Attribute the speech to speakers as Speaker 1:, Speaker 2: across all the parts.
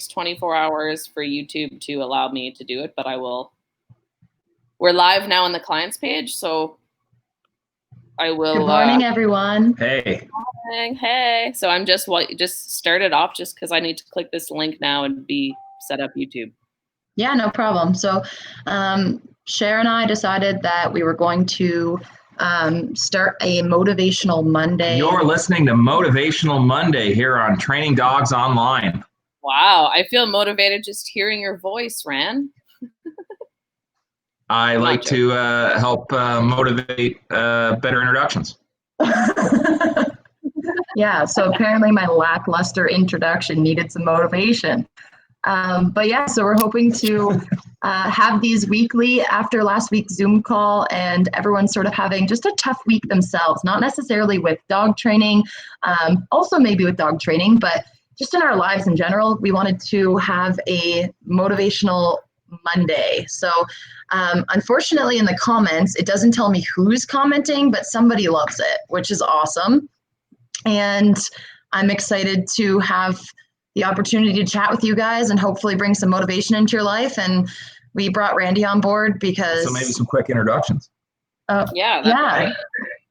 Speaker 1: 24 hours for YouTube to allow me to do it, but I will. We're live now on the clients page, so I will.
Speaker 2: Good morning, everyone.
Speaker 3: Hey.
Speaker 1: Hey. So I'm just started off just because I need to click this link now and be set up YouTube.
Speaker 2: Yeah, no problem. So Cher and I decided that we were going to start a Motivational Monday.
Speaker 3: You're listening to Motivational Monday here on Training Dogs Online.
Speaker 1: Wow, I feel motivated just hearing your voice, Ran.
Speaker 3: I like to help motivate better introductions.
Speaker 2: Yeah, so apparently my lackluster introduction needed some motivation. But yeah, so we're hoping to have these weekly after last week's Zoom call, and everyone's sort of having just a tough week themselves, not necessarily with dog training, also maybe with dog training, but just in our lives in general. We wanted to have a Motivational Monday. So unfortunately in the comments, it doesn't tell me who's commenting, but somebody loves it, which is awesome. And I'm excited to have the opportunity to chat with you guys and hopefully bring some motivation into your life. And we brought Randy on board because...
Speaker 3: So maybe some quick introductions.
Speaker 1: Yeah.
Speaker 2: Right.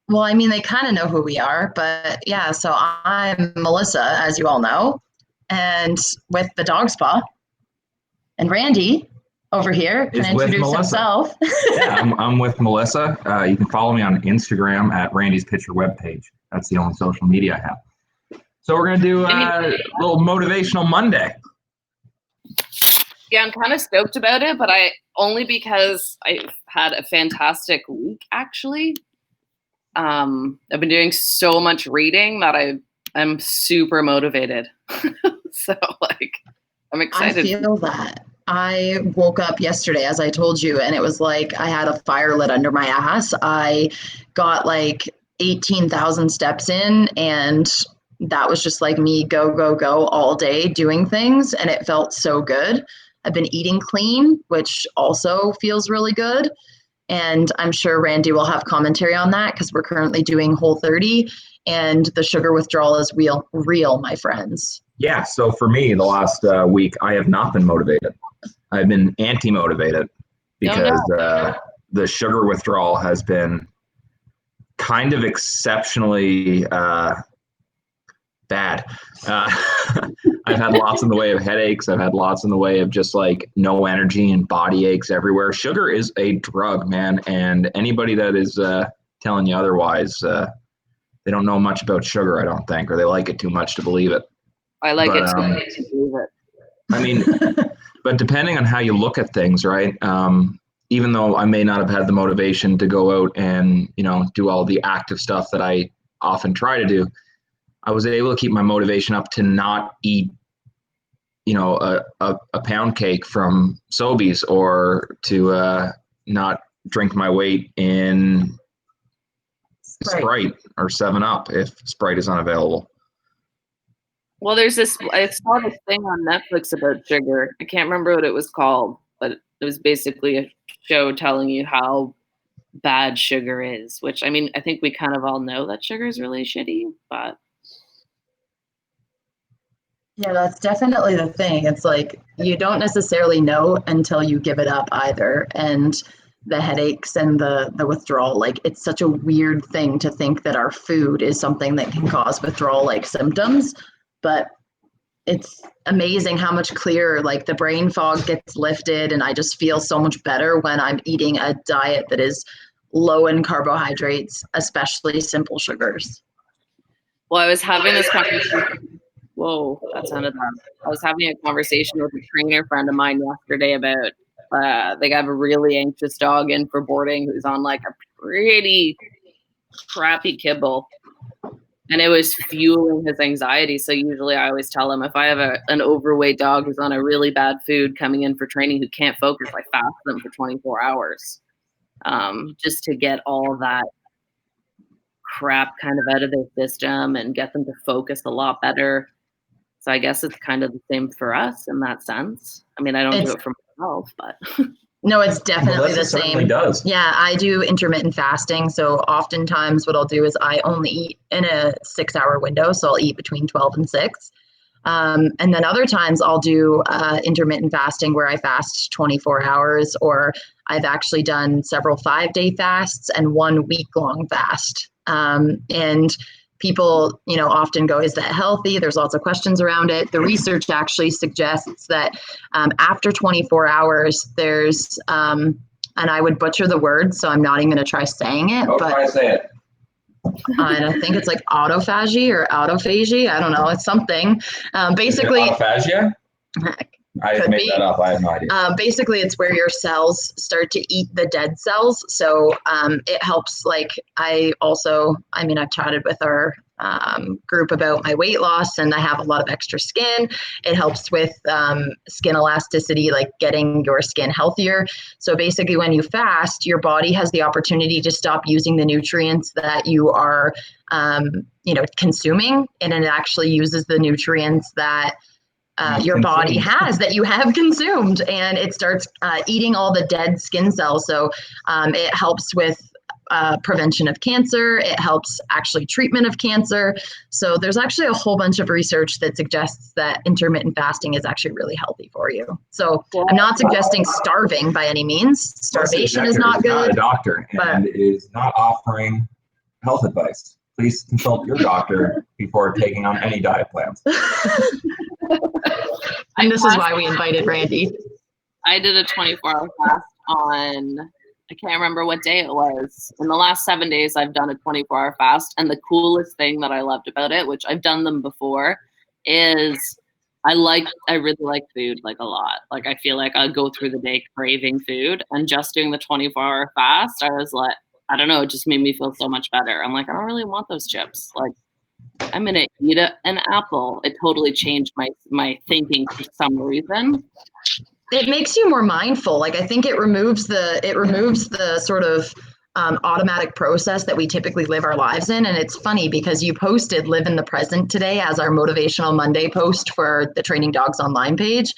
Speaker 2: Well, I mean, they kind of know who we are, but yeah, so I'm Melissa, as you all know, and with the Dog Spa. And Randy over here can introduce himself.
Speaker 3: Yeah, I'm with Melissa. You can follow me on Instagram at Randy's Picture webpage. That's the only social media I have. So we're going to do a little Motivational Monday.
Speaker 1: Yeah, I'm kind of stoked about it, but only because I've had a fantastic week, actually. I've been doing so much reading that I'm super motivated. So, I'm excited.
Speaker 2: I feel that. I woke up yesterday, as I told you, and it was like I had a fire lit under my ass. I got 18,000 steps in, and that was just me go all day doing things, and it felt so good. I've been eating clean, which also feels really good. And I'm sure Randy will have commentary on that because we're currently doing Whole30, and the sugar withdrawal is real, my friends.
Speaker 3: Yeah, so for me, the last week, I have not been motivated. I've been anti-motivated because the sugar withdrawal has been kind of exceptionally bad. I've had lots in the way of headaches. I've had lots in the way of just no energy and body aches everywhere. Sugar is a drug, man. And anybody that is telling you otherwise, they don't know much about sugar, I don't think, or they like it too much to believe it.
Speaker 1: I like it too much to believe it.
Speaker 3: I mean, but depending on how you look at things, right? Even though I may not have had the motivation to go out and, do all the active stuff that I often try to do, I was able to keep my motivation up to not eat, a pound cake from Sobeys, or to not drink my weight in Sprite or 7-Up if Sprite is unavailable.
Speaker 1: Well, I saw this thing on Netflix about sugar. I can't remember what it was called, but it was basically a show telling you how bad sugar is, which, I mean, I think we kind of all know that sugar is really shitty, but...
Speaker 2: Yeah, that's definitely the thing. It's you don't necessarily know until you give it up either. And the headaches and the withdrawal, it's such a weird thing to think that our food is something that can cause withdrawal symptoms. But it's amazing how much clearer the brain fog gets lifted, and I just feel so much better when I'm eating a diet that is low in carbohydrates, especially simple sugars.
Speaker 1: Well, I was having this conversation. Whoa, that sounded loud. I was having a conversation with a trainer friend of mine yesterday about they have a really anxious dog in for boarding who's on a pretty crappy kibble. And it was fueling his anxiety. So usually I always tell him, if I have an overweight dog who's on a really bad food coming in for training who can't focus, I fast them for 24 hours just to get all that crap kind of out of their system and get them to focus a lot better. So I guess it's kind of the same for us in that sense. I mean, I don't do it for myself, but...
Speaker 2: No, it's definitely the same.
Speaker 3: Certainly does.
Speaker 2: Yeah, I do intermittent fasting. So oftentimes what I'll do is I only eat in a 6-hour window. So I'll eat between 12 and 6. And then other times I'll do intermittent fasting where I fast 24 hours, or I've actually done several 5-day fasts and 1 week-long fast. And people, often go, is that healthy? There's lots of questions around it. The research actually suggests that after 24 hours, there's, and I would butcher the word, so I'm not even going to try saying it.
Speaker 3: Don't try to say it.
Speaker 2: And I think it's like autophagy or autophagy. I don't know. It's something. Basically,
Speaker 3: is it autophagia? I
Speaker 2: could
Speaker 3: made
Speaker 2: be.
Speaker 3: that up. I have no idea.
Speaker 2: Basically, it's where your cells start to eat the dead cells. So it helps. I've chatted with our group about my weight loss, and I have a lot of extra skin. It helps with skin elasticity, like getting your skin healthier. So basically, when you fast, your body has the opportunity to stop using the nutrients that you are, consuming, and it actually uses the nutrients that your body has, that you have consumed, and it starts eating all the dead skin cells. So it helps with prevention of cancer. It helps actually treatment of cancer. So there's actually a whole bunch of research that suggests that intermittent fasting is actually really healthy for you. So I'm not suggesting starving by any means. Starvation is not good.
Speaker 3: Not a doctor and is not offering health advice. Please consult your doctor before taking on any diet plans.
Speaker 2: And this is why we invited Randy.
Speaker 1: I did a 24-hour fast on, I can't remember what day it was. In the last 7 days, I've done a 24-hour fast. And the coolest thing that I loved about it, which I've done them before, is I really like food, like a lot. Like, I feel like I go through the day craving food. And just doing the 24-hour fast, I was like, I don't know, it just made me feel so much better. I'm like, I don't really want those chips. Like, I'm going to eat an apple. It totally changed my thinking for some reason.
Speaker 2: It makes you more mindful. Like, I think it removes the sort of automatic process that we typically live our lives in. And it's funny because you posted Live in the Present today as our Motivational Monday post for the Training Dogs Online page.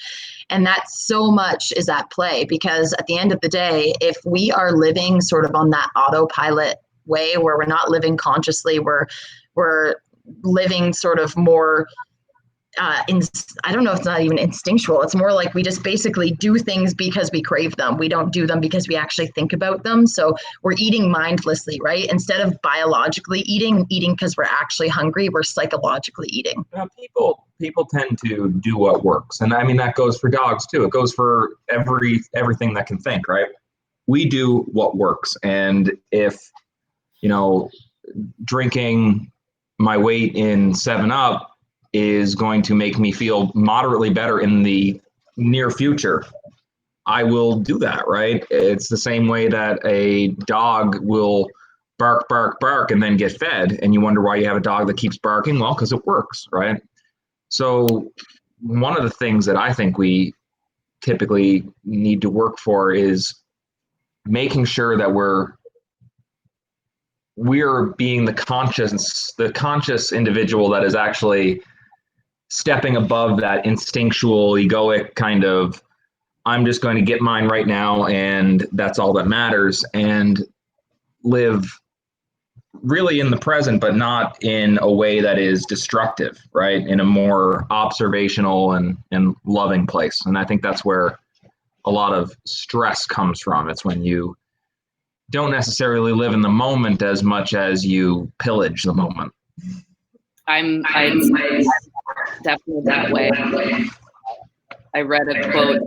Speaker 2: And that so much is at play, because at the end of the day, if we are living sort of on that autopilot way where we're not living consciously, we're living sort of more I don't know if it's not even instinctual. It's more like we just basically do things because we crave them. We don't do them because we actually think about them. So we're eating mindlessly, right? Instead of biologically eating because we're actually hungry, we're psychologically eating.
Speaker 3: People tend to do what works. And I mean, that goes for dogs too. It goes for everything that can think, right? We do what works. And if, drinking my weight in 7-Up is going to make me feel moderately better in the near future, I will do that, right? It's the same way that a dog will bark, bark, bark, and then get fed. And you wonder why you have a dog that keeps barking. Well, because it works, right? So one of the things that I think we typically need to work for is making sure that we're being the conscious individual that is actually stepping above that instinctual, egoic kind of, I'm just going to get mine right now and that's all that matters, and live really in the present, but not in a way that is destructive, right? In a more observational and loving place. And I think that's where a lot of stress comes from. It's when you don't necessarily live in the moment as much as you pillage the moment.
Speaker 1: I'm definitely that way. I read a quote.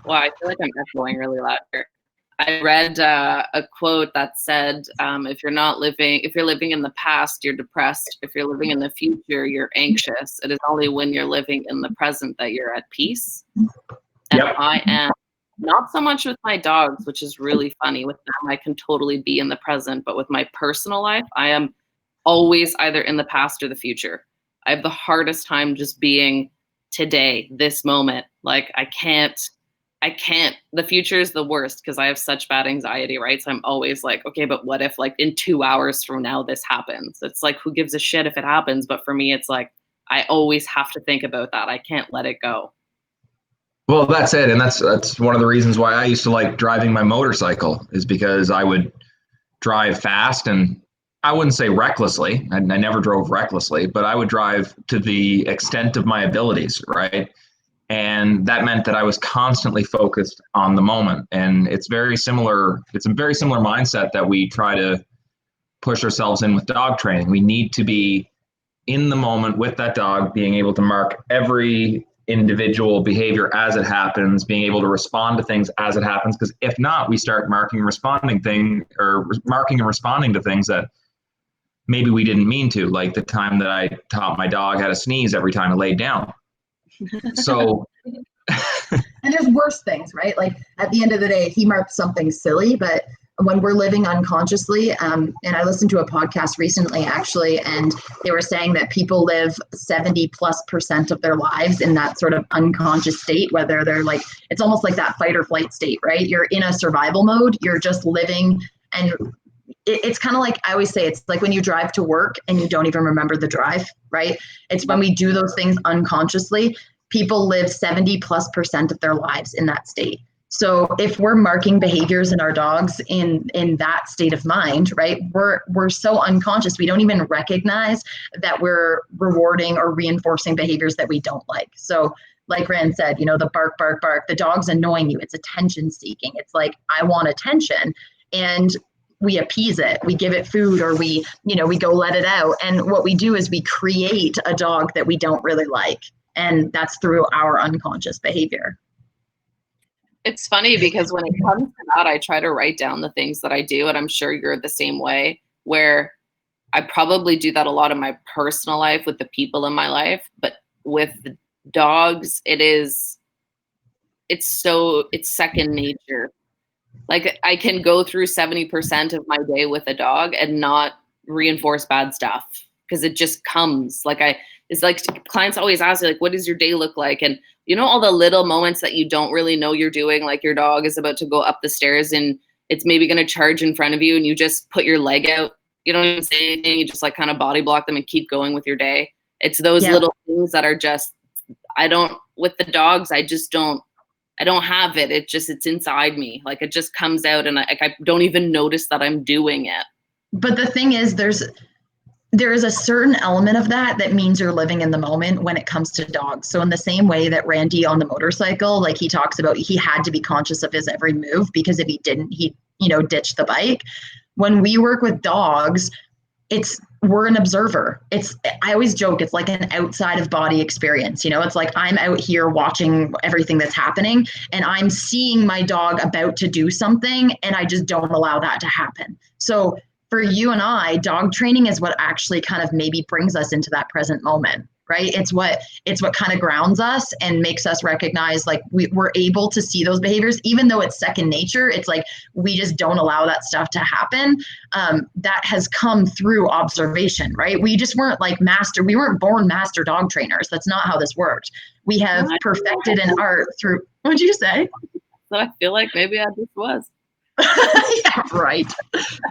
Speaker 1: Well, I feel like I'm echoing really loud here. I read a quote that said, if you're living in the past, you're depressed. If you're living in the future, you're anxious. It is only when you're living in the present that you're at peace. And yep. I am not so much with my dogs, which is really funny. With them, I can totally be in the present. But with my personal life, I am always either in the past or the future. I have the hardest time just being today, this moment. Like, I can't, the future is the worst because I have such bad anxiety, right? So I'm always like, okay, but what if like in 2 hours from now this happens? It's like, who gives a shit if it happens? But for me, it's like, I always have to think about that. I can't let it go.
Speaker 3: Well, that's it. And that's one of the reasons why I used to like driving my motorcycle, is because I would drive fast and I wouldn't say recklessly. I never drove recklessly, but I would drive to the extent of my abilities, right? And that meant that I was constantly focused on the moment. And it's very similar. It's a very similar mindset that we try to push ourselves in with dog training. We need to be in the moment with that dog, being able to mark every individual behavior as it happens, being able to respond to things as it happens. Because if not, we start marking and responding to things that maybe we didn't mean to, like the time that I taught my dog how to sneeze every time I laid down. So,
Speaker 2: and there's worse things, right? Like at the end of the day, he marked something silly, but when we're living unconsciously, and I listened to a podcast recently actually, and they were saying that people live 70+% of their lives in that sort of unconscious state, whether they're like, it's almost like that fight or flight state, right? You're in a survival mode, you're just living, and it's kind of like, I always say, it's like when you drive to work and you don't even remember the drive, right? It's when we do those things unconsciously, people live 70+% of their lives in that state. So if we're marking behaviors in our dogs in that state of mind, right, we're so unconscious, we don't even recognize that we're rewarding or reinforcing behaviors that we don't like. So like Rand said, the bark, bark, bark, the dog's annoying you. It's attention seeking. It's like, I want attention. And we appease it. We give it food, or we go let it out. And what we do is we create a dog that we don't really like. And that's through our unconscious behavior.
Speaker 1: It's funny because when it comes to that, I try to write down the things that I do, and I'm sure you're the same way, where I probably do that a lot in my personal life with the people in my life, but with the dogs, it's second nature. Like I can go through 70% of my day with a dog and not reinforce bad stuff because it just comes. It's like clients always ask me, like, what does your day look like? And all the little moments that you don't really know you're doing, like your dog is about to go up the stairs and it's maybe going to charge in front of you and you just put your leg out. You don't even say anything. You just like kind of body block them and keep going with your day. It's those little things that are just, with the dogs, I don't have it. It's inside me. Like it just comes out and I don't even notice that I'm doing it.
Speaker 2: But the thing is, there is a certain element of that means you're living in the moment when it comes to dogs. So in the same way that Randy on the motorcycle, like he talks about, he had to be conscious of his every move because if he didn't, he'd, ditch the bike. When we work with dogs, we're an observer. I always joke, it's like an outside of body experience. It's like I'm out here watching everything that's happening and I'm seeing my dog about to do something and I just don't allow that to happen. So for you and I, dog training is what actually kind of maybe brings us into that present moment, right? It's what kind of grounds us and makes us recognize like we're able to see those behaviors, even though it's second nature. It's like we just don't allow that stuff to happen. That has come through observation, right? We just weren't we weren't born master dog trainers. That's not how this worked. We have perfected an art through, what'd you say?
Speaker 1: So I feel like maybe I just was.
Speaker 2: Yeah, right.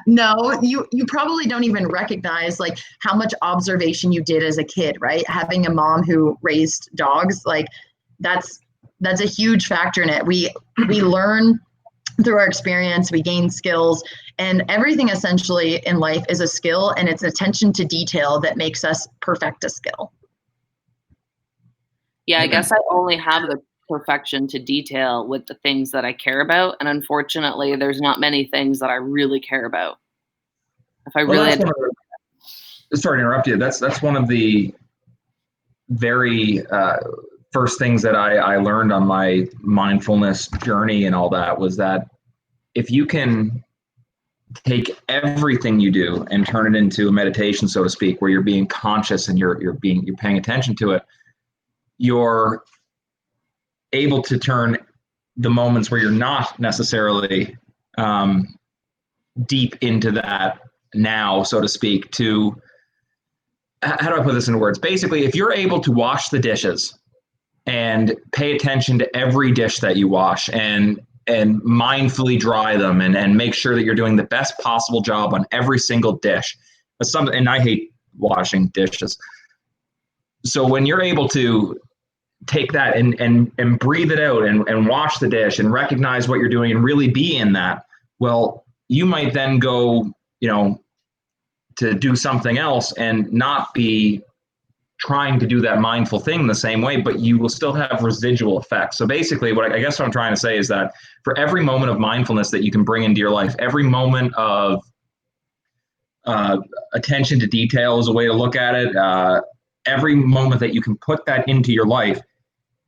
Speaker 2: No, you probably don't even recognize like how much observation you did as a kid, right? Having a mom who raised dogs, like that's a huge factor in it. We learn through our experience, we gain skills, and everything essentially in life is a skill, and it's attention to detail that makes us perfect a skill.
Speaker 1: Yeah, I guess I only have the perfection to detail with the things that I care about. And unfortunately, there's not many things that I really care about. If I really had
Speaker 3: sorry to interrupt you. That's one of the very first things that I learned on my mindfulness journey and all that was that if you can take everything you do and turn it into a meditation, so to speak, where you're being conscious and you're paying attention to it, you're able to turn the moments where you're not necessarily deep into that now, so to speak, to, how do I put this into words? Basically, if you're able to wash the dishes and pay attention to every dish that you wash and mindfully dry them and make sure that you're doing the best possible job on every single dish. And I hate washing dishes. So when you're able to take that and breathe it out and wash the dish and recognize what you're doing and really be in that, well, you might then go, to do something else and not be trying to do that mindful thing the same way, but you will still have residual effects. So basically, what I'm trying to say is that for every moment of mindfulness that you can bring into your life, every moment of attention to detail is a way to look at it. Every moment that you can put that into your life,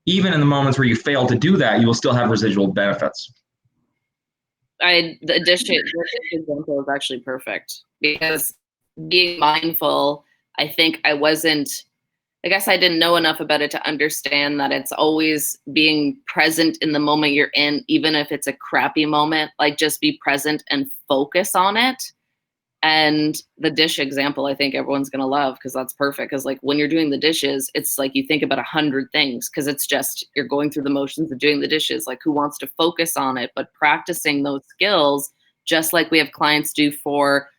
Speaker 3: even in the moments where you fail to do that, you will still have residual benefits.
Speaker 1: The dish example is actually perfect, because being mindful, I think I guess I didn't know enough about it to understand that it's always being present in the moment you're in, even if it's a crappy moment, like just be present and focus on it. And the dish example, I think everyone's going to love, because that's perfect. Because like when you're doing the dishes, it's like you think about 100 things, because it's just you're going through the motions of doing the dishes. Like who wants to focus on it? But practicing those skills, just like we have clients do for,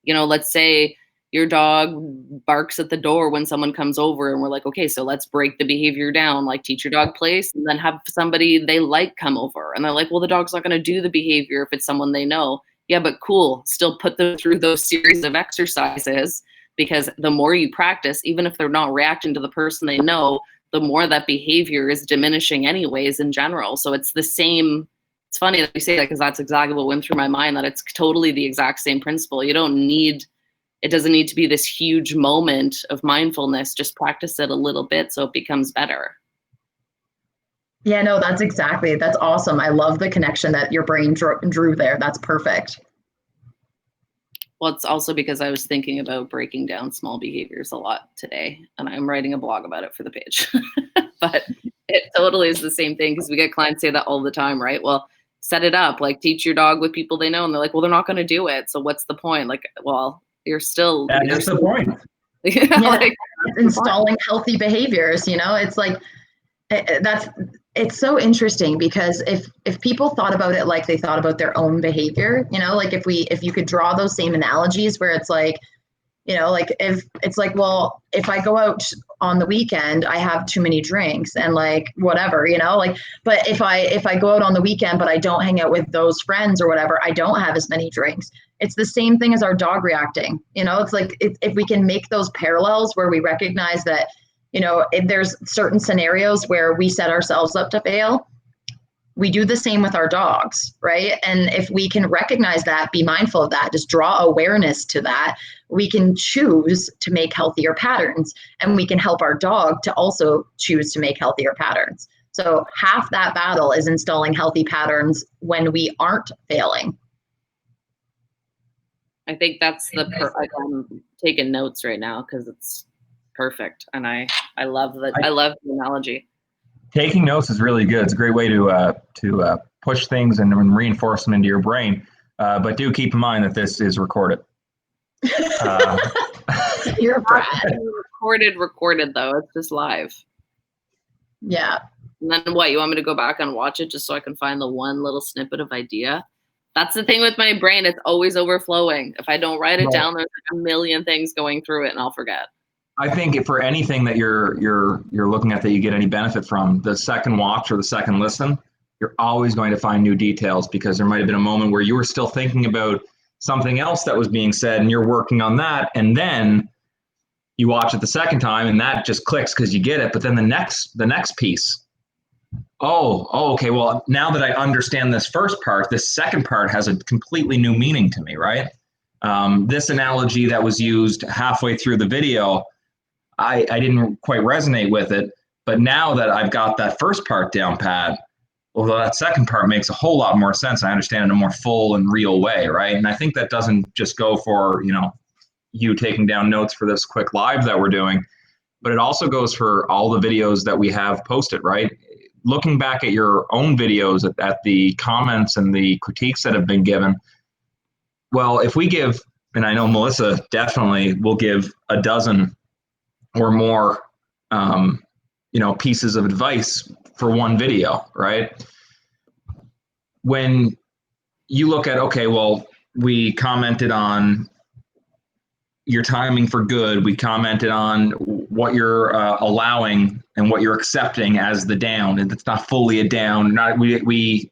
Speaker 1: let's say your dog barks at the door when someone comes over, and we're like, okay, so let's break the behavior down, like teach your dog place, and then have somebody they like come over. And they're like, well, the dog's not going to do the behavior if it's someone they know. Yeah, but cool. Still put them through those series of exercises, because the more you practice, even if they're not reacting to the person they know, the more that behavior is diminishing anyways in general. So it's the same. It's funny that you say that, because that's exactly what went through my mind, that it's totally the exact same principle. It doesn't need to be this huge moment of mindfulness. Just practice it a little bit so it becomes better.
Speaker 2: Yeah, no, that's awesome. I love the connection that your brain drew there. That's perfect.
Speaker 1: Well, it's also because I was thinking about breaking down small behaviors a lot today, and I'm writing a blog about it for the page. But it totally is the same thing, because we get clients say that all the time, right? Well, set it up, like teach your dog with people they know. And they're like, well, they're not going to do it. So what's the point? Like, well,
Speaker 3: that's the point.
Speaker 2: Like, installing healthy behaviors, it's like, it's so interesting, because if people thought about it like they thought about their own behavior, like if you could draw those same analogies, where it's like, like if it's like, well, if I go out on the weekend, I have too many drinks and like whatever, like, but if I go out on the weekend, but I don't hang out with those friends or whatever, I don't have as many drinks. It's the same thing as our dog reacting. It's like, if we can make those parallels where we recognize that, if there's certain scenarios where we set ourselves up to fail, we do the same with our dogs, right? And if we can recognize that, be mindful of that, just draw awareness to that, we can choose to make healthier patterns, and we can help our dog to also choose to make healthier patterns. So half that battle is installing healthy patterns when we aren't failing.
Speaker 1: I think that's I'm taking notes right now, because it's perfect, and I love that. I love the analogy.
Speaker 3: Taking notes is really good. It's a great way to push things and reinforce them into your brain. But do keep in mind that this is recorded.
Speaker 2: You're a brat.
Speaker 1: Recorded though. It's just live.
Speaker 2: Yeah.
Speaker 1: And then what? You want me to go back and watch it just so I can find the one little snippet of idea? That's the thing with my brain. It's always overflowing. If I don't write it down, there's like a million things going through it, and I'll forget.
Speaker 3: I think for anything that you're looking at that you get any benefit from, the second watch or the second listen, you're always going to find new details, because there might have been a moment where you were still thinking about something else that was being said, and you're working on that, and then you watch it the second time, and that just clicks because you get it. But then the next piece, okay, well, now that I understand this first part, this second part has a completely new meaning to me, right? This analogy that was used halfway through the video, I didn't quite resonate with it, but now that I've got that first part down pat, well, that second part makes a whole lot more sense. I understand it in a more full and real way, right? And I think that doesn't just go for, you taking down notes for this quick live that we're doing, but it also goes for all the videos that we have posted, right? Looking back at your own videos, at the comments and the critiques that have been given, well, if we give, and I know Melissa definitely will give a dozen or more, pieces of advice for one video, right? When you look at, okay, well, we commented on your timing for good. We commented on what you're allowing and what you're accepting as the down, and it's not fully a down. We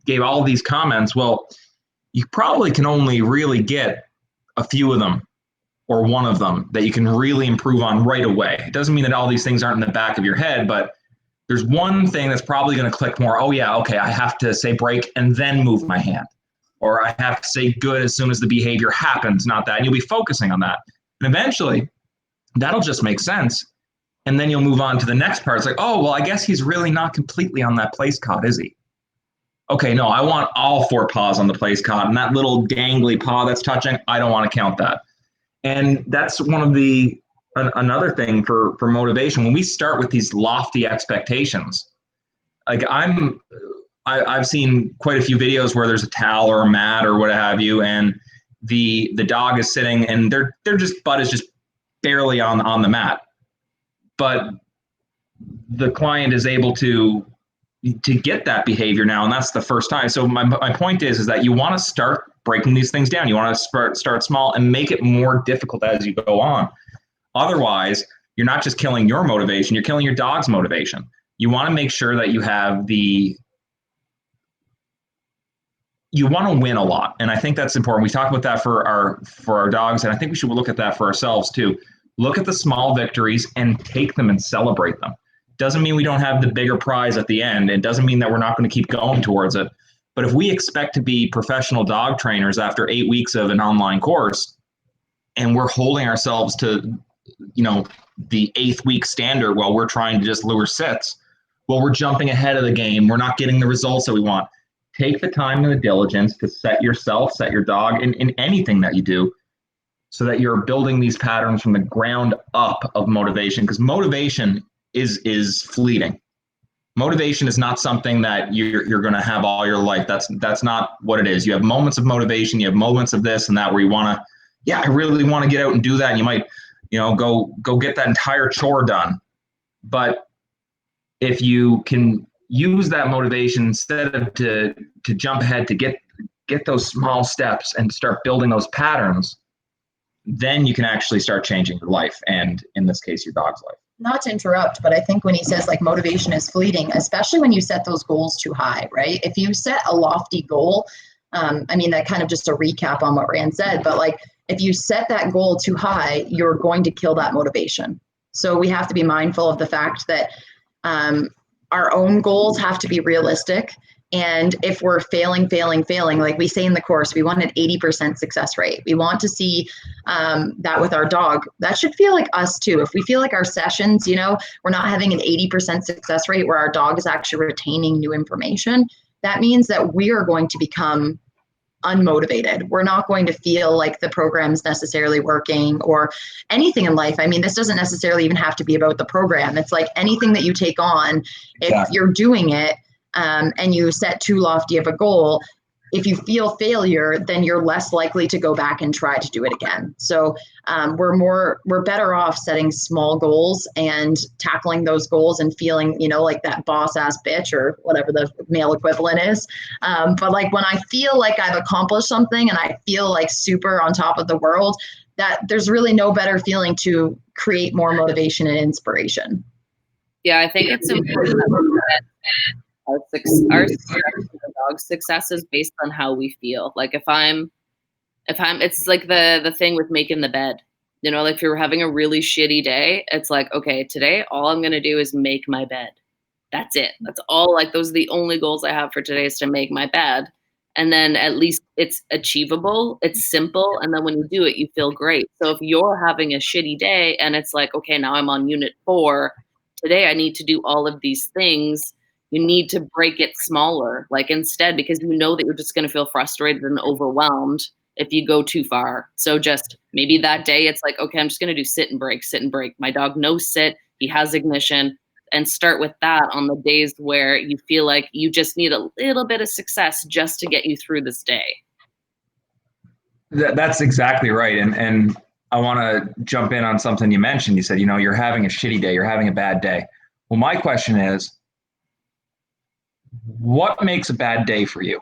Speaker 3: gave all these comments. Well, you probably can only really get a few of them or one of them that you can really improve on right away. It doesn't mean that all these things aren't in the back of your head, but there's one thing that's probably going to click more. Oh yeah, okay, I have to say break and then move my hand. Or I have to say good as soon as the behavior happens, not that. And you'll be focusing on that. And eventually, that'll just make sense. And then you'll move on to the next part. It's like, oh, well, I guess he's really not completely on that place cot, is he? Okay, no, I want all 4 paws on the place cot. And that little dangly paw that's touching, I don't want to count that. And that's one of the another thing for motivation. When we start with these lofty expectations, like I've seen quite a few videos where there's a towel or a mat or what have you, and the dog is sitting and their just butt is just barely on the mat, but the client is able to get that behavior now, and that's the first time. So my point is that you want to start breaking these things down. You want to start small and make it more difficult as you go on. Otherwise, you're not just killing your motivation, you're killing your dog's motivation. You want to make sure that you have you want to win a lot. And I think that's important. We talk about that for our dogs, and I think we should look at that for ourselves too. Look at the small victories and take them and celebrate them. Doesn't mean we don't have the bigger prize at the end. It doesn't mean that we're not going to keep going towards it. But if we expect to be professional dog trainers after 8 weeks of an online course, and we're holding ourselves to, the 8th week standard while we're trying to just lure sits, well, we're jumping ahead of the game. We're not getting the results that we want. Take the time and the diligence to set yourself, set your dog in anything that you do, so that you're building these patterns from the ground up of motivation, because motivation is fleeting. Motivation is not something that you're going to have all your life. That's not what it is. You have moments of motivation. You have moments of this and that where you want to, I really want to get out and do that. And you might, go get that entire chore done. But if you can use that motivation instead of to jump ahead to get those small steps and start building those patterns, then you can actually start changing your life, and in this case, your dog's life.
Speaker 2: Not to interrupt, but I think when he says like motivation is fleeting, especially when you set those goals too high, right? If you set a lofty goal, that kind of just a recap on what Rand said, but like if you set that goal too high, you're going to kill that motivation. So we have to be mindful of the fact that our own goals have to be realistic. And if we're failing, like we say in the course, we want an 80% success rate. We want to see that with our dog. That should feel like us too. If we feel like our sessions, we're not having an 80% success rate where our dog is actually retaining new information, that means that we are going to become unmotivated. We're not going to feel like the program's necessarily working or anything in life. This doesn't necessarily even have to be about the program. It's like anything that you take on, if you're doing it, and you set too lofty of a goal, if you feel failure, then you're less likely to go back and try to do it again. So we're better off setting small goals and tackling those goals and feeling, like that boss ass bitch or whatever the male equivalent is. But like when I feel like I've accomplished something and I feel like super on top of the world, that there's really no better feeling to create more motivation and inspiration.
Speaker 1: Yeah, I think it's important that our dog's success is based on how we feel. Like if I'm it's like the thing with making the bed, like if you're having a really shitty day, it's like, okay, today all I'm going to do is make my bed. That's it. That's all. Like those are the only goals I have for today, is to make my bed. And then at least it's achievable, it's simple, and then when you do it, you feel great. So if you're having a shitty day and it's like, okay, now I'm on unit 4, today I need to do all of these things, you need to break it smaller, like instead, because that you're just going to feel frustrated and overwhelmed if you go too far. So just maybe that day it's like, okay, I'm just going to do sit and break. My dog knows sit, he has ignition, and start with that on the days where you feel like you just need a little bit of success just to get you through this day.
Speaker 3: That's exactly right. And I want to jump in on something you mentioned. You said, you're having a shitty day, you're having a bad day. Well, my question is, what makes a bad day for you?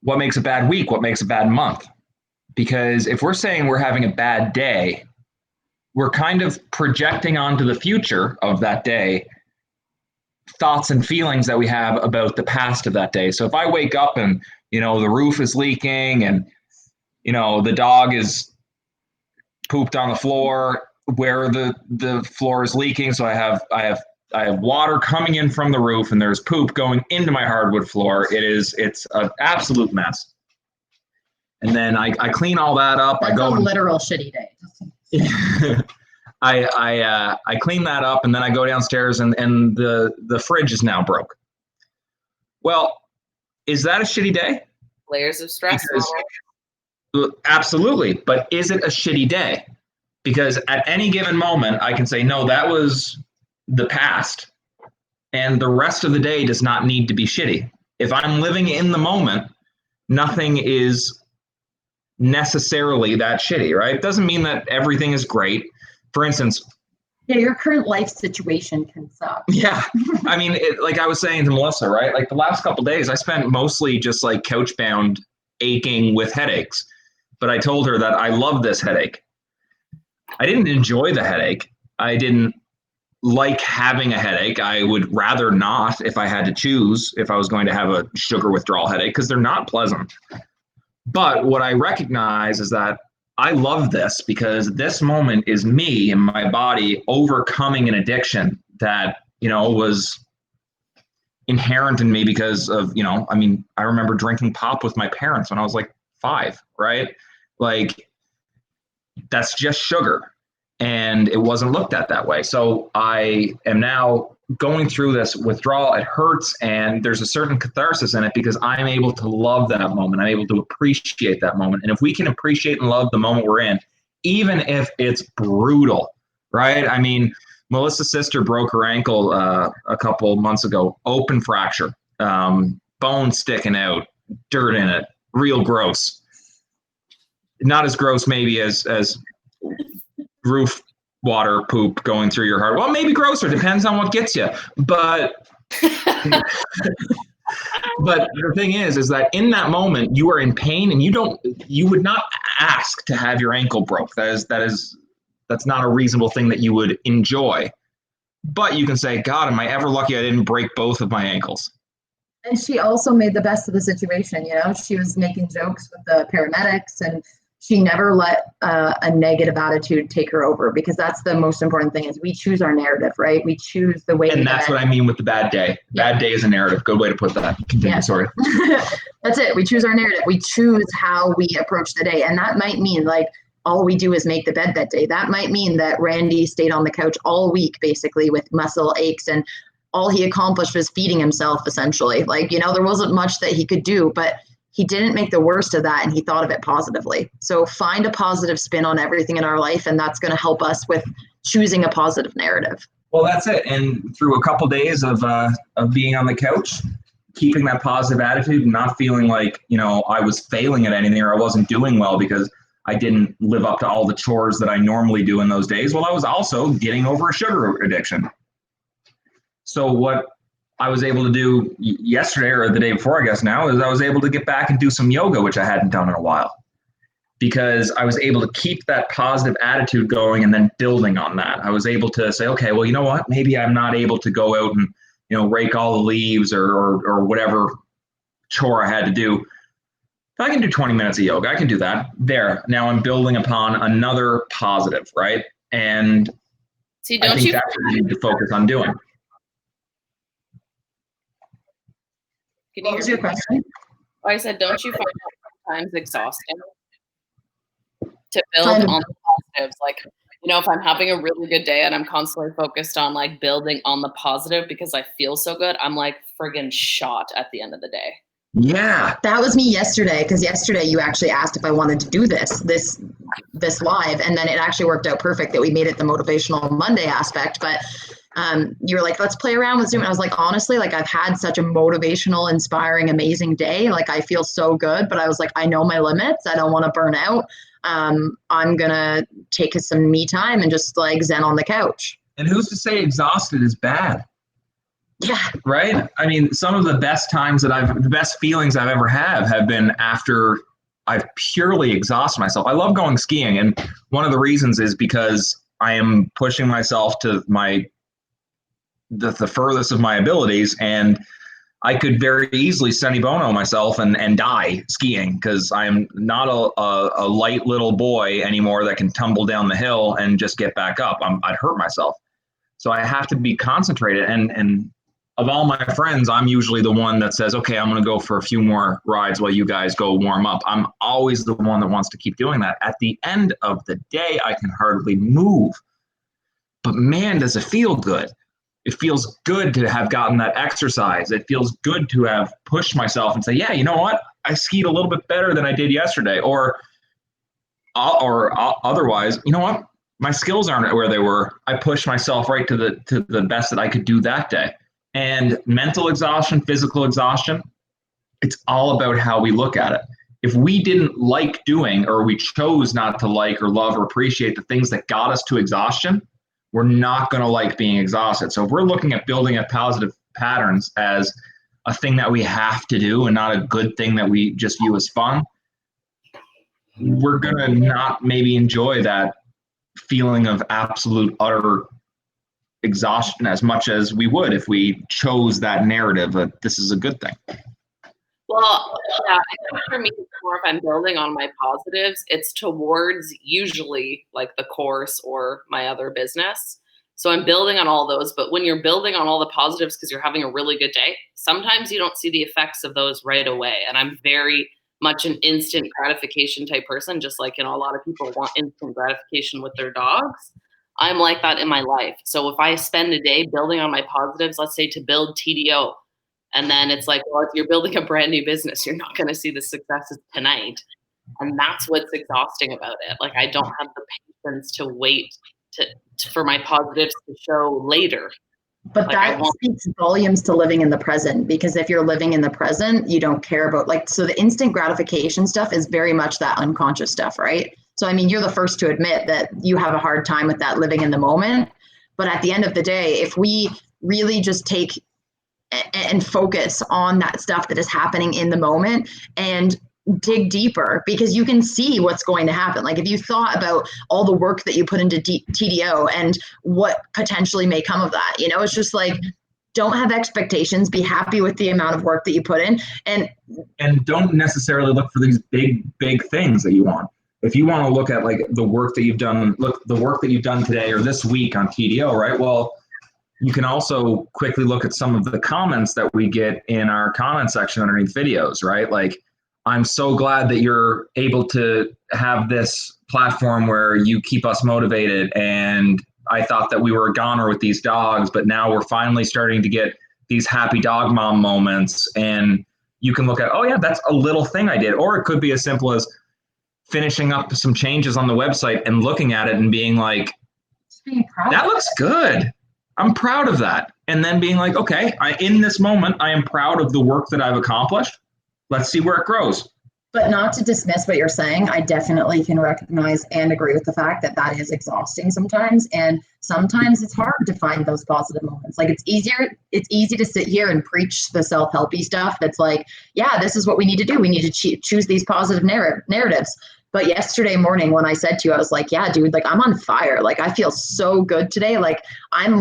Speaker 3: What makes a bad week? What makes a bad month? Because if we're saying we're having a bad day, we're kind of projecting onto the future of that day thoughts and feelings that we have about the past of that day. So if I wake up and, the roof is leaking and, the dog is pooped on the floor where the floor is leaking. So I have water coming in from the roof, and there's poop going into my hardwood floor. It's an absolute mess. And then I clean all that up.
Speaker 2: That's
Speaker 3: I go
Speaker 2: a literal shitty day.
Speaker 3: I clean that up, and then I go downstairs, and the fridge is now broke. Well, is that a shitty day?
Speaker 1: Layers of stress.
Speaker 3: Absolutely. But is it a shitty day? Because at any given moment, I can say, no, that was the past. And the rest of the day does not need to be shitty. If I'm living in the moment, nothing is necessarily that shitty, right? It doesn't mean that everything is great. For instance,
Speaker 2: yeah, your current life situation can suck.
Speaker 3: Yeah. I mean, like I was saying to Melissa, right? Like the last couple of days, I spent mostly just like couch bound, aching with headaches. But I told her that I love this headache. I didn't enjoy the headache. I didn't like having a headache. I would rather not, if I had to choose, if I was going to have a sugar withdrawal headache, because they're not pleasant. But what I recognize is that I love this because this moment is me and my body overcoming an addiction that, was inherent in me because of, I remember drinking pop with my parents when I was like 5, right? Like, that's just sugar. And it wasn't looked at that way. So I am now going through this withdrawal. It hurts, and there's a certain catharsis in it because I'm able to love that moment. I'm able to appreciate that moment. And if we can appreciate and love the moment we're in, even if it's brutal, right? I mean, Melissa's sister broke her ankle a couple months ago, open fracture, bone sticking out, dirt in it, real gross. Not as gross maybe as roof water poop going through your heart. Well, maybe grosser, depends on what gets you. But but the thing is that in that moment you are in pain, and you would not ask to have your ankle broke. That's not a reasonable thing that you would enjoy. But you can say, God, am I ever lucky I didn't break both of my ankles?
Speaker 2: And she also made the best of the situation. She was making jokes with the paramedics, and she never let a negative attitude take her over, because that's the most important thing is we choose our narrative, right? We choose the way.
Speaker 3: And that's what I mean with the bad day. Yeah. Bad day is a narrative. Good way to put that. Continue, yeah. Sorry.
Speaker 2: That's it. We choose our narrative. We choose how we approach the day. And that might mean like all we do is make the bed that day. That might mean that Randy stayed on the couch all week, basically with muscle aches, and all he accomplished was feeding himself essentially. Like, there wasn't much that he could do, but he didn't make the worst of that, and he thought of it positively. So find a positive spin on everything in our life, and that's going to help us with choosing a positive narrative.
Speaker 3: Well, that's it. And through a couple days of being on the couch, keeping that positive attitude and not feeling like, I was failing at anything or I wasn't doing well because I didn't live up to all the chores that I normally do in those days. Well, I was also getting over a sugar addiction. So what I was able to do yesterday, or the day before, I guess now, is I was able to get back and do some yoga, which I hadn't done in a while, because I was able to keep that positive attitude going and then building on that. I was able to say, okay, well, you know what? Maybe I'm not able to go out and, rake all the leaves or whatever chore I had to do. If I can do 20 minutes of yoga, I can do that. There. Now I'm building upon another positive, right? And
Speaker 1: see,
Speaker 3: I think that's what you need to focus on doing.
Speaker 2: What was your question?
Speaker 1: I said, don't you find it sometimes exhausting to build on the positives? Like, if I'm having a really good day and I'm constantly focused on like building on the positive because I feel so good, I'm like friggin' shot at the end of the day.
Speaker 3: Yeah.
Speaker 2: That was me yesterday, because yesterday you actually asked if I wanted to do this live, and then it actually worked out perfect that we made it the Motivational Monday aspect. But you were like, let's play around with Zoom. And I was like, honestly, like I've had such a motivational, inspiring, amazing day. Like I feel so good, but I was like, I know my limits. I don't want to burn out. I'm going to take some me time and just like zen on the couch.
Speaker 3: And who's to say exhausted is bad?
Speaker 2: Yeah.
Speaker 3: Right? I mean, some of the best the best feelings I've ever have been after I've purely exhausted myself. I love going skiing. And one of the reasons is because I am pushing myself to the furthest of my abilities. And I could very easily Sonny Bono myself and die skiing, because I'm not a light little boy anymore that can tumble down the hill and just get back up. I'd hurt myself. So I have to be concentrated. And of all my friends, I'm usually the one that says, okay, I'm going to go for a few more rides while you guys go warm up. I'm always the one that wants to keep doing that. At the end of the day, I can hardly move. But man, does it feel good. It feels good to have gotten that exercise. It feels good to have pushed myself and say, yeah, you know what? I skied a little bit better than I did yesterday. Or otherwise, you know what? My skills aren't where they were. I pushed myself right to the best that I could do that day. And mental exhaustion, physical exhaustion, it's all about how we look at it. If we didn't like doing, or we chose not to like or love or appreciate the things that got us to exhaustion, we're not going to like being exhausted. So if we're looking at building up positive patterns as a thing that we have to do and not a good thing that we just view as fun, we're going to not maybe enjoy that feeling of absolute utter exhaustion as much as we would if we chose that narrative that this is a good thing.
Speaker 1: Well, yeah, I think for me, more if I'm building on my positives, it's towards usually like the course or my other business. So I'm building on all those. But when you're building on all the positives because you're having a really good day, sometimes you don't see the effects of those right away. And I'm very much an instant gratification type person, just like, a lot of people want instant gratification with their dogs. I'm like that in my life. So if I spend a day building on my positives, let's say to build TDO, and then it's like, well, if you're building a brand new business, you're not going to see the successes tonight. And that's what's exhausting about it. Like, I don't have the patience to wait for my positives to show later.
Speaker 2: But that speaks volumes to living in the present, because if you're living in the present, you don't care about so the instant gratification stuff is very much that unconscious stuff, right? So, I mean, you're the first to admit that you have a hard time with that living in the moment. But at the end of the day, if we really just take and focus on that stuff that is happening in the moment and dig deeper, because you can see what's going to happen. Like, if you thought about all the work that you put into TDO and what potentially may come of that, it's just like, don't have expectations, be happy with the amount of work that you put in, and
Speaker 3: don't necessarily look for these big things that you want. If you want to look at like the work that you've done, the work that you've done today or this week on TDO, right? Well, you can also quickly look at some of the comments that we get in our comment section underneath videos, right? Like, I'm so glad that you're able to have this platform where you keep us motivated. And I thought that we were a goner with these dogs, but now we're finally starting to get these happy dog mom moments. And you can look at, oh yeah, that's a little thing I did. Or it could be as simple as finishing up some changes on the website and looking at it and being like, that looks good. I'm proud of that. And then being like, okay, in this moment, I am proud of the work that I've accomplished. Let's see where it grows.
Speaker 2: But not to dismiss what you're saying, I definitely can recognize and agree with the fact that that is exhausting sometimes. And sometimes it's hard to find those positive moments. Like, it's easy to sit here and preach the self-helpy stuff that's like, yeah, this is what we need to do. We need to choose these positive narratives. But yesterday morning when I said to you, I was like, yeah, dude, like, I'm on fire. Like, I feel so good today. Like, I'm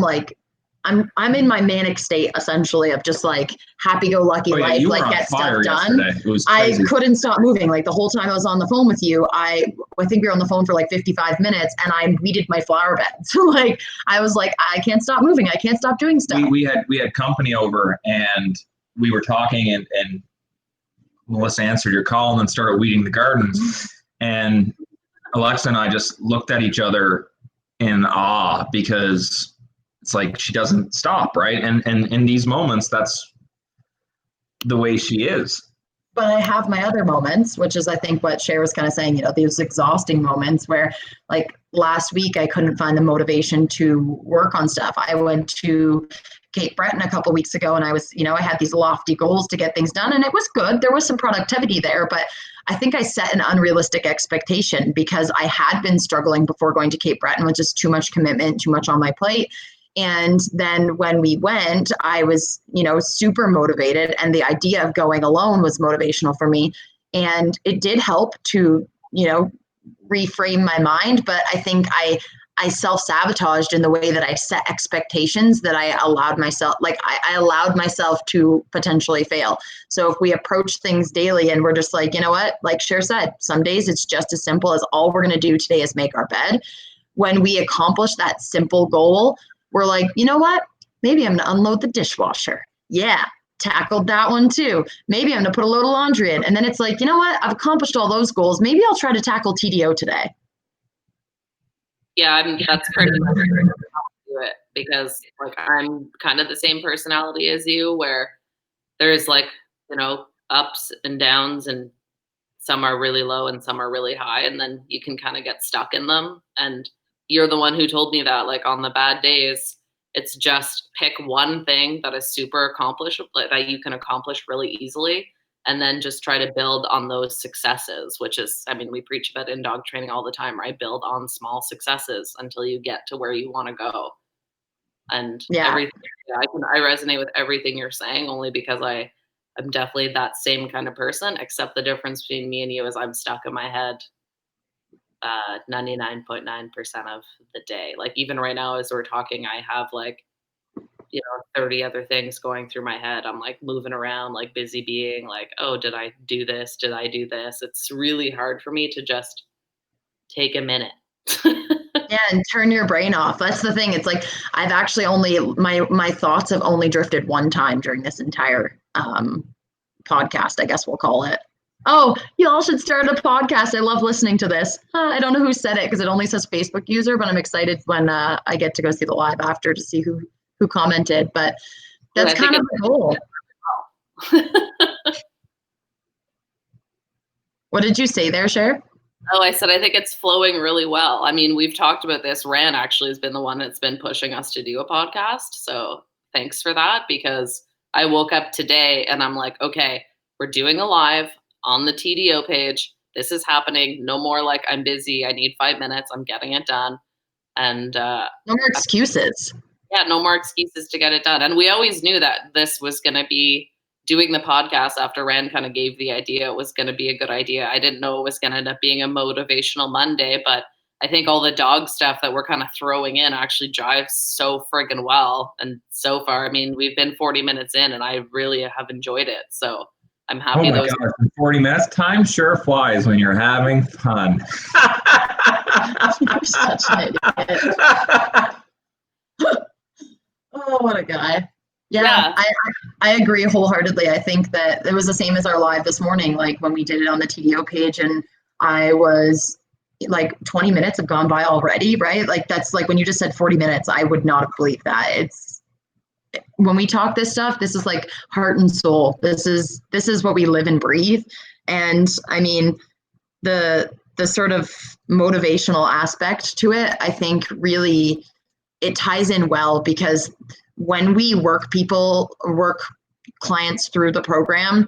Speaker 2: in my manic state, essentially, of just like happy-go-lucky life, like get stuff done. I couldn't stop moving. Like, the whole time I was on the phone with you, I think we were on the phone for like 55 minutes, and I weeded my flower bed. So like, I was like, I can't stop moving. I can't stop doing stuff.
Speaker 3: We had company over, and we were talking, and Melissa answered your call and then started weeding the garden. And Alexa and I just looked at each other in awe, because it's like she doesn't stop, right? And in these moments, that's the way she is.
Speaker 2: But I have my other moments, which is, I think, what Cher was kind of saying, these exhausting moments where, like, last week I couldn't find the motivation to work on stuff. I went to Cape Breton a couple of weeks ago, and I was, I had these lofty goals to get things done, and it was good. There was some productivity there, but I think I set an unrealistic expectation because I had been struggling before going to Cape Breton with just too much commitment, too much on my plate. And then when we went, I was, super motivated, and the idea of going alone was motivational for me. And it did help to, reframe my mind. But I think I self-sabotaged in the way that I set expectations that I allowed myself, I allowed myself to potentially fail. So if we approach things daily and we're just like, you know what, like Cher said, some days it's just as simple as all we're going to do today is make our bed. When we accomplish that simple goal, we're like, you know what, maybe I'm going to unload the dishwasher. Yeah, tackled that one too. Maybe I'm going to put a load of laundry in. And then it's like, you know what, I've accomplished all those goals. Maybe I'll try to tackle TDO today.
Speaker 1: Yeah, that's pretty much how I do it, because like I'm kind of the same personality as you, where there's like, ups and downs, and some are really low and some are really high, and then you can kind of get stuck in them. And you're the one who told me that, like, on the bad days, it's just pick one thing that is super accomplishable, like, that you can accomplish really easily, and then just try to build on those successes, which is, I mean, we preach about in dog training all the time, right? Build on small successes until you get to where you want to go. And everything, I resonate with everything you're saying, only because I'm definitely that same kind of person, except the difference between me and you is I'm stuck in my head 99.9% of the day. Like, even right now as we're talking, I have like, 30 other things going through my head. I'm like moving around, like busy being like, oh, did I do this? Did I do this? It's really hard for me to just take a minute.
Speaker 2: Yeah, and turn your brain off. That's the thing. It's like I've actually only my thoughts have only drifted one time during this entire podcast, I guess we'll call it. Oh, you all should start a podcast. I love listening to this. I don't know who said it because it only says Facebook user, but I'm excited when I get to go see the live after to see who commented. But that's kind of the goal. What did you say there, Cher?
Speaker 1: Oh, I said I think it's flowing really well. I mean, we've talked about this. Ran actually has been the one that's been pushing us to do a podcast. So thanks for that, because I woke up today and I'm like, okay, we're doing a live on the TDO page. This is happening. No more like, I'm busy, I need 5 minutes, I'm getting it done. And
Speaker 2: no more excuses.
Speaker 1: Yeah, no more excuses to get it done. And we always knew that this was going to be, doing the podcast after Rand kind of gave the idea, it was going to be a good idea. I didn't know it was going to end up being a motivational Monday, but I think all the dog stuff that we're kind of throwing in actually jives so friggin' well. And so far, I mean, we've been 40 minutes in and I really have enjoyed it. So I'm happy.
Speaker 3: Oh my gosh, 40 minutes? Time sure flies when you're having fun.
Speaker 2: You're such an idiot. Oh, what a guy. Yeah. I agree wholeheartedly. I think that it was the same as our live this morning, like when we did it on the TDO page, and I was like 20 minutes have gone by already, right? Like, that's like when you just said 40 minutes, I would not have believed that. It's when we talk this stuff, this is like heart and soul. This is what we live and breathe. And I mean, the sort of motivational aspect to it, I think really it ties in well, because when we work clients through the program,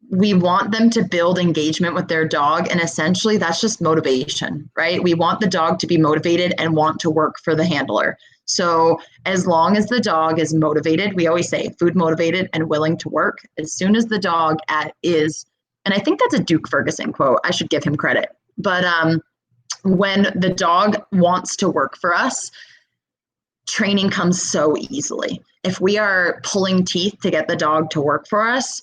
Speaker 2: we want them to build engagement with their dog. And essentially that's just motivation, right? We want the dog to be motivated and want to work for the handler. So as long as the dog is motivated, we always say food motivated and willing to work. As soon as the dog is, and I think that's a Duke Ferguson quote, I should give him credit. But when the dog wants to work for us, training comes so easily. If we are pulling teeth to get the dog to work for us,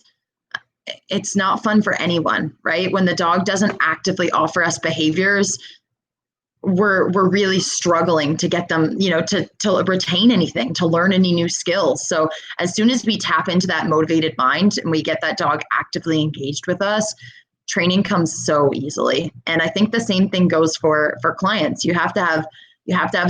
Speaker 2: it's not fun for anyone, right? When the dog doesn't actively offer us behaviors, we're really struggling to get them, to retain anything, to learn any new skills. So as soon as we tap into that motivated mind and we get that dog actively engaged with us, training comes so easily. And I think the same thing goes for clients. You have to have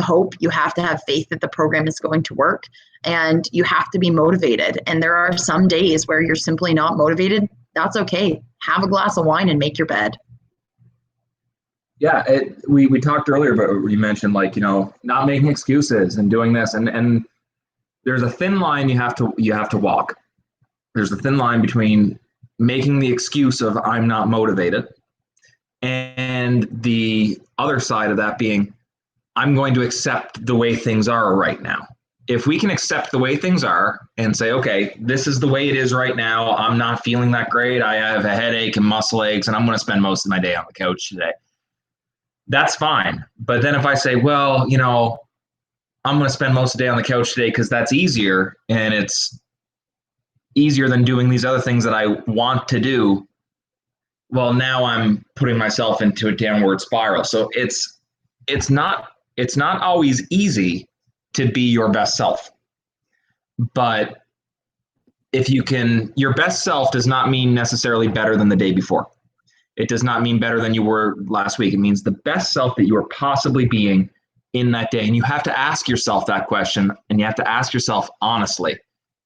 Speaker 2: hope. You have to have faith that the program is going to work, and you have to be motivated. And there are some days where you're simply not motivated. That's okay. Have a glass of wine and make your bed.
Speaker 3: Yeah, we talked earlier, but you mentioned not making excuses and doing this, and there's a thin line you have to walk. There's a thin line between making the excuse of I'm not motivated, and the other side of that being I'm going to accept the way things are right now. If we can accept the way things are and say, okay, this is the way it is right now. I'm not feeling that great. I have a headache and muscle aches, and I'm going to spend most of my day on the couch today. that's fine. But then if I say, well, I'm going to spend most of the day on the couch today because that's easier, and it's easier than doing these other things that I want to do, well, now I'm putting myself into a downward spiral. So it's not always easy to be your best self. But if you can, your best self does not mean necessarily better than the day before. It does not mean better than you were last week. It means the best self that you are possibly being in that day. And you have to ask yourself that question, and you have to ask yourself honestly,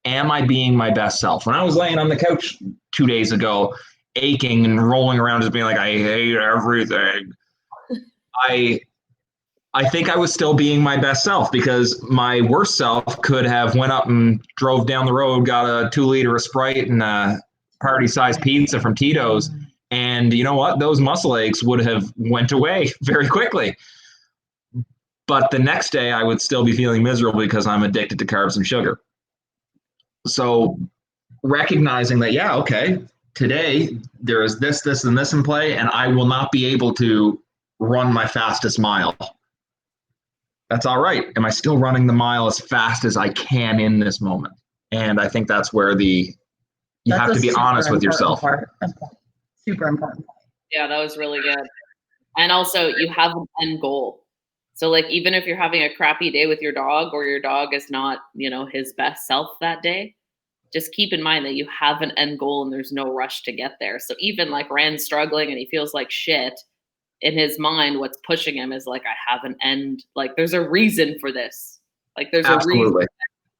Speaker 3: am I being my best self? When I was laying on the couch 2 days ago, aching and rolling around, just being like, I hate everything, I think I was still being my best self, because my worst self could have went up and drove down the road, got a 2-liter of Sprite and a party-sized pizza from Tito's. And you know what? Those muscle aches would have went away very quickly. But the next day I would still be feeling miserable because I'm addicted to carbs and sugar. So recognizing that, yeah, okay, today there is this, and this in play, and I will not be able to run my fastest mile. That's all right. Am I still running the mile as fast as I can in this moment? And I think that's where you have to be honest with yourself.
Speaker 2: Super important.
Speaker 1: Yeah, that was really good. And also, you have an end goal. So like, even if you're having a crappy day with your dog, or your dog is not, his best self that day, just keep in mind that you have an end goal and there's no rush to get there. So even like Rand's struggling and he feels like shit, in his mind, what's pushing him is like, I have an end. Like, there's a reason for this. Like, there's
Speaker 3: Absolutely.
Speaker 1: a reason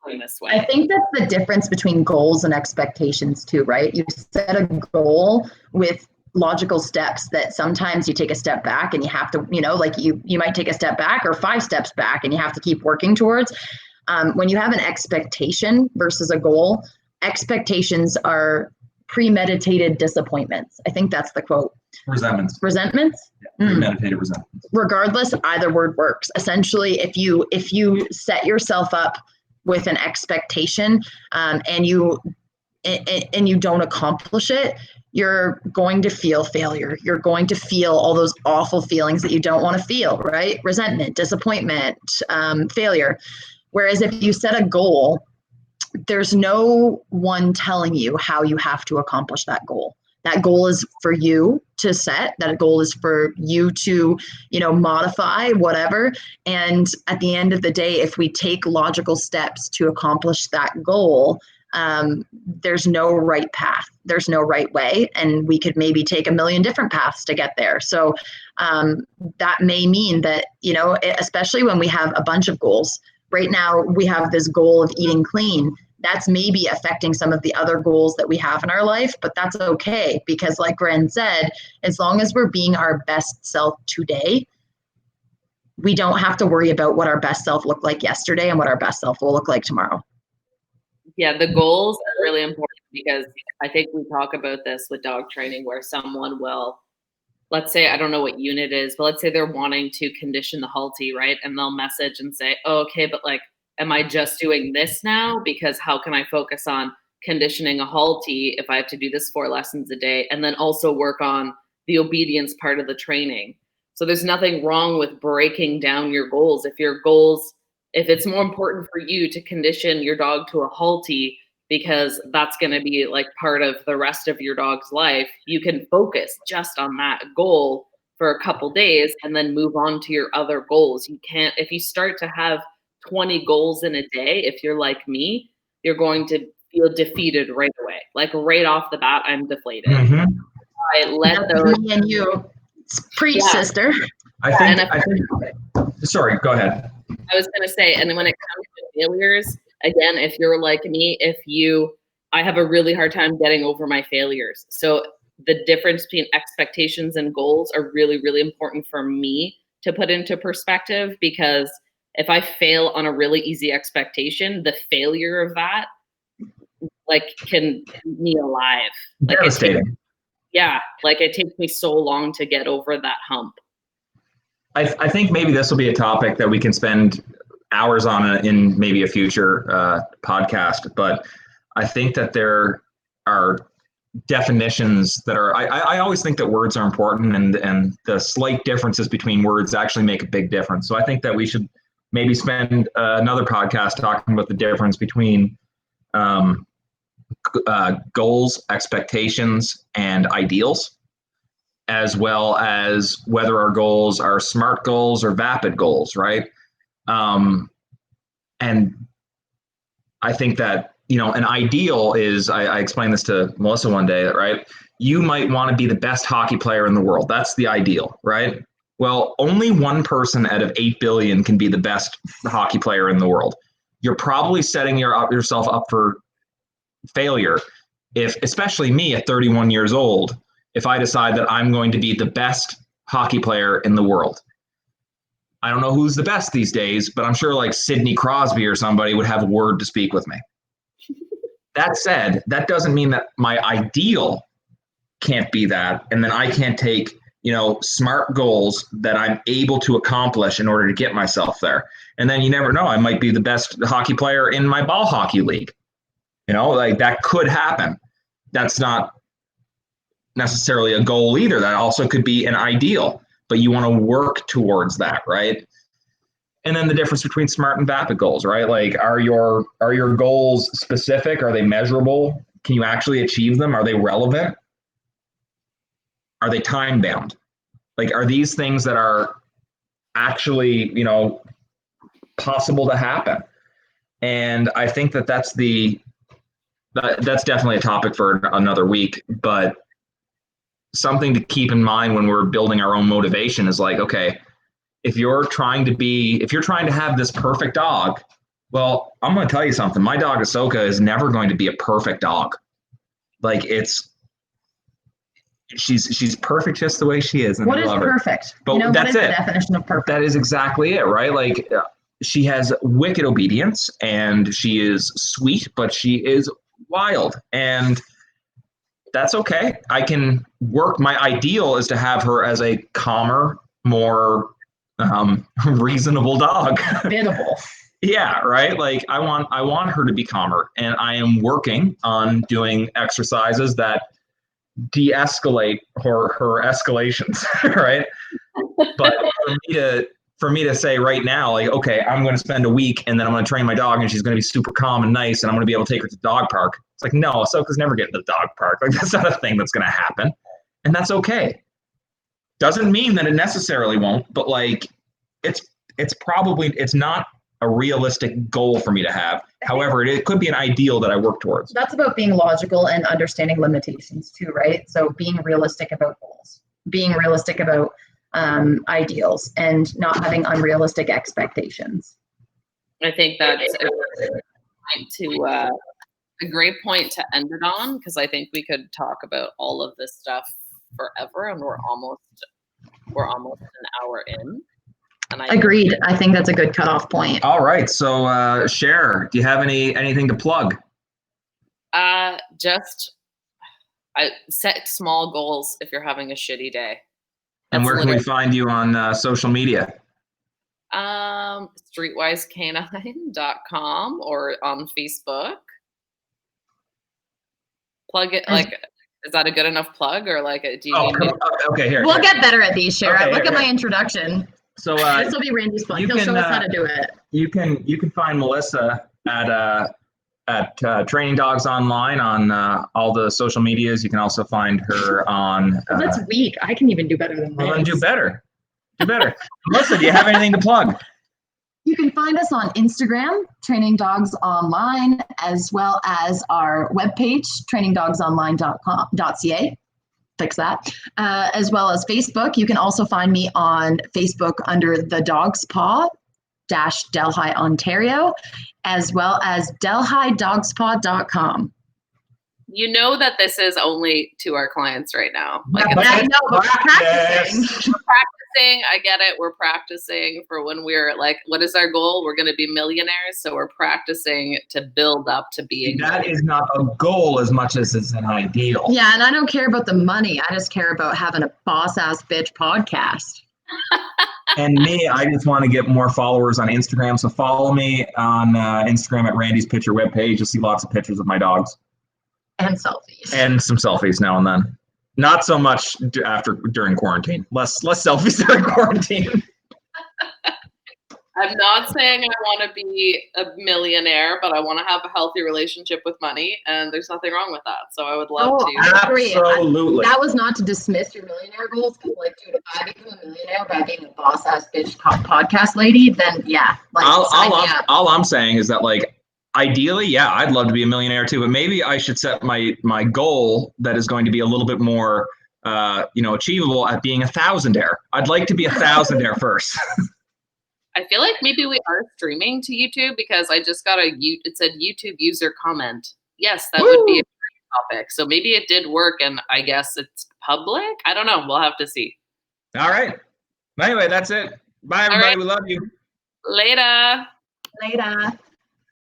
Speaker 1: I'm going this way.
Speaker 2: I think that's the difference between goals and expectations too, right? You set a goal with logical steps that sometimes you take a step back and you have to, like you might take a step back or 5 steps back and you have to keep working towards. When you have an expectation versus a goal, expectations are premeditated disappointments. I think that's the quote.
Speaker 3: Resentments.
Speaker 2: Yeah,
Speaker 3: premeditated resentments.
Speaker 2: Regardless, either word works. Essentially, if you set yourself up with an expectation, and you don't accomplish it, you're going to feel failure. You're going to feel all those awful feelings that you don't want to feel, right? Resentment, disappointment, failure. Whereas if you set a goal, there's no one telling you how you have to accomplish that goal. That goal is for you to set. That goal is for you to, modify, whatever. And at the end of the day, if we take logical steps to accomplish that goal, there's no right path. There's no right way. And we could maybe take a million different paths to get there. So that may mean that, especially when we have a bunch of goals. Right now, we have this goal of eating clean. That's maybe affecting some of the other goals that we have in our life, but that's okay, because like Ren said, as long as we're being our best self today, we don't have to worry about what our best self looked like yesterday and what our best self will look like tomorrow.
Speaker 1: Yeah, the goals are really important, because I think we talk about this with dog training, where someone will, let's say, I don't know what unit it is, but let's say they're wanting to condition the halty, right? And they'll message and say, oh, okay, but like, am I just doing this now? Because how can I focus on conditioning a halty if I have to do this 4 lessons a day, and then also work on the obedience part of the training? So there's nothing wrong with breaking down your goals. If it's more important for you to condition your dog to a halty, because that's going to be like part of the rest of your dog's life, you can focus just on that goal for a couple days and then move on to your other goals. You can't, if you start to have 20 goals in a day, if you're like me, you're going to feel defeated right away. Like right off the bat, I'm deflated.
Speaker 3: Mm-hmm.
Speaker 2: I let those. Me and you. Preach, sister.
Speaker 3: I think, sorry, go ahead.
Speaker 1: I was going to say, and then when it comes to failures, again, if you're like me, I have a really hard time getting over my failures. So the difference between expectations and goals are really, really important for me to put into perspective, because if I fail on a really easy expectation, the failure of that can keep me alive.
Speaker 3: Devastating.
Speaker 1: It takes me so long to get over that hump.
Speaker 3: I think maybe this will be a topic that we can spend hours on in maybe a future podcast. But I think that there are definitions that are, I always think that words are important, and the slight differences between words actually make a big difference. So I think that we should maybe spend another podcast talking about the difference between goals, expectations, and ideals, as well as whether our goals are SMART goals or VAPID goals, right? And I think that, an ideal is, I explained this to Melissa one day, right? You might want to be the best hockey player in the world. That's the ideal, right? Well, only one person out of 8 billion can be the best hockey player in the world. You're probably setting yourself up for failure if, especially me at 31 years old, if I decide that I'm going to be the best hockey player in the world. I don't know who's the best these days, but I'm sure like Sidney Crosby or somebody would have a word to speak with me. That said, that doesn't mean that my ideal can't be that, and then I can't take, SMART goals that I'm able to accomplish in order to get myself there. And then you never know, I might be the best hockey player in my ball hockey league. Like that could happen. That's not necessarily a goal either. That also could be an ideal, but you want to work towards that, right? And then the difference between SMART and VAPID goals, right? Like, are your goals specific? Are they measurable? Can you actually achieve them? Are they relevant? Are they time bound? Like, are these things that are actually, possible to happen? And I think that that's definitely a topic for another week, but something to keep in mind when we're building our own motivation is like, okay, if you're trying to have this perfect dog, well, I'm going to tell you something. My dog Ahsoka is never going to be a perfect dog. Like she's perfect just the way she is. And
Speaker 2: what is perfect?
Speaker 3: But that's
Speaker 2: what is
Speaker 3: it.
Speaker 2: The definition of perfect?
Speaker 3: That is exactly it, right? Like she has wicked obedience and she is sweet, but she is wild. And that's okay. I can work. My ideal is to have her as a calmer, more reasonable dog.
Speaker 2: Biddable.
Speaker 3: Yeah, right. Like I want her to be calmer, and I am working on doing exercises that de-escalate her escalations, right? But for me to say right now, like, okay, I'm going to spend a week and then I'm going to train my dog and she's going to be super calm and nice and I'm going to be able to take her to the dog park. It's like, no, Ahsoka's never getting to the dog park. Like that's not a thing that's going to happen. And that's okay. Doesn't mean that it necessarily won't, but like it's not a realistic goal for me to have. However, it could be an ideal that I work towards.
Speaker 2: That's about being logical and understanding limitations too, right? So being realistic about goals, being realistic about ideals, and not having unrealistic expectations.
Speaker 1: I think that's a great point to end it on, because I think we could talk about all of this stuff forever, and we're almost an hour in. And
Speaker 2: Agreed. I think that's a good cutoff point.
Speaker 3: All right. So, Cher, do you have anything to plug?
Speaker 1: Set small goals if you're having a shitty day.
Speaker 3: And where can we find you on social media?
Speaker 1: streetwisecanine.com or on Facebook. Plug it, like, is that a good enough plug, or like do you
Speaker 3: okay, here.
Speaker 2: We'll get better at these, Cher.
Speaker 3: Okay,
Speaker 2: Look at my introduction.
Speaker 3: So
Speaker 2: this will be Randy's plug. He'll show us how to do it. You
Speaker 3: can find Melissa at Training Dogs Online on all the social medias. You can also find her on.
Speaker 2: That's weak. I can even do better than that.
Speaker 3: Well, then do better. Melissa, do you have anything to plug?
Speaker 2: You can find us on Instagram, Training Dogs Online, as well as our webpage, trainingdogsonline.ca. Fix that. As well as Facebook. You can also find me on Facebook under the Dog's Paw Delhi, Ontario, as well as delhidogspod.com.
Speaker 1: You know that this is only to our clients right now.
Speaker 2: Like, I know, but we're practicing.
Speaker 1: I get it. We're practicing for when we're like, what is our goal? We're going to be millionaires. So we're practicing to build up to being.
Speaker 3: That is not a goal as much as it's an ideal.
Speaker 2: Yeah. And I don't care about the money. I just care about having a boss ass bitch podcast.
Speaker 3: And me, I just want to get more followers on Instagram. So follow me on Instagram at Randy's Picture webpage. You'll see lots of pictures of my dogs.
Speaker 2: And selfies.
Speaker 3: And some selfies now and then. Not so much during quarantine. Less selfies during quarantine.
Speaker 1: I'm not saying I want to be a millionaire, but I want to have a healthy relationship with money, and there's nothing wrong with that. So I would love to.
Speaker 3: Absolutely.
Speaker 2: That was not to dismiss your millionaire goals, because like, dude, if I become a millionaire by being a boss ass bitch podcast lady, then yeah. Like,
Speaker 3: all I'm saying is that, like, ideally, yeah, I'd love to be a millionaire too, but maybe I should set my goal that is going to be a little bit more, achievable at being 1,000-aire. I'd like to be 1,000-aire first.
Speaker 1: I feel like maybe we are streaming to YouTube, because I just got it said YouTube user comment. Yes, that would be a great topic. So maybe it did work, and I guess it's public. I don't know. We'll have to see.
Speaker 3: All right. Anyway, that's it. Bye, everybody. Right. We love you.
Speaker 1: Later.
Speaker 2: Later.